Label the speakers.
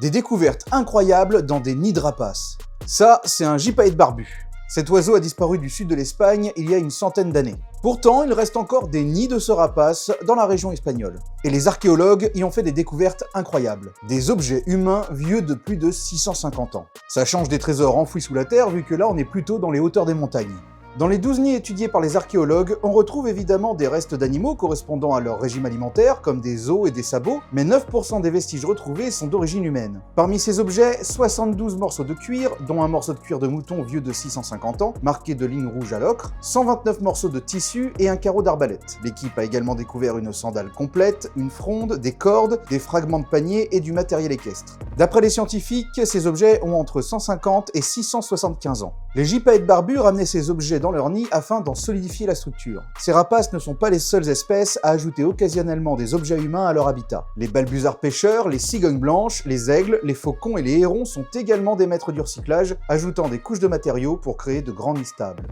Speaker 1: Des découvertes incroyables dans des nids de rapaces. Ça, c'est un gypaète barbu. Cet oiseau a disparu du sud de l'Espagne il y a une centaine d'années. Pourtant, il reste encore des nids de ce rapace dans la région espagnole. Et les archéologues y ont fait des découvertes incroyables. Des objets humains vieux de plus de 650 ans. Ça change des trésors enfouis sous la terre vu que là on est plutôt dans les hauteurs des montagnes. Dans les 12 nids étudiés par les archéologues, on retrouve évidemment des restes d'animaux correspondant à leur régime alimentaire, comme des os et des sabots, mais 9% des vestiges retrouvés sont d'origine humaine. Parmi ces objets, 72 morceaux de cuir, dont un morceau de cuir de mouton vieux de 650 ans, marqué de lignes rouges à l'ocre, 129 morceaux de tissu et un carreau d'arbalète. L'équipe a également découvert une sandale complète, une fronde, des cordes, des fragments de panier et du matériel équestre. D'après les scientifiques, ces objets ont entre 150 et 675 ans. Les gypaètes barbus ramenaient ces objets dans leur nid afin d'en solidifier la structure. Ces rapaces ne sont pas les seules espèces à ajouter occasionnellement des objets humains à leur habitat. Les balbuzards pêcheurs, les cigognes blanches, les aigles, les faucons et les hérons sont également des maîtres du recyclage, ajoutant des couches de matériaux pour créer de grands nids stables.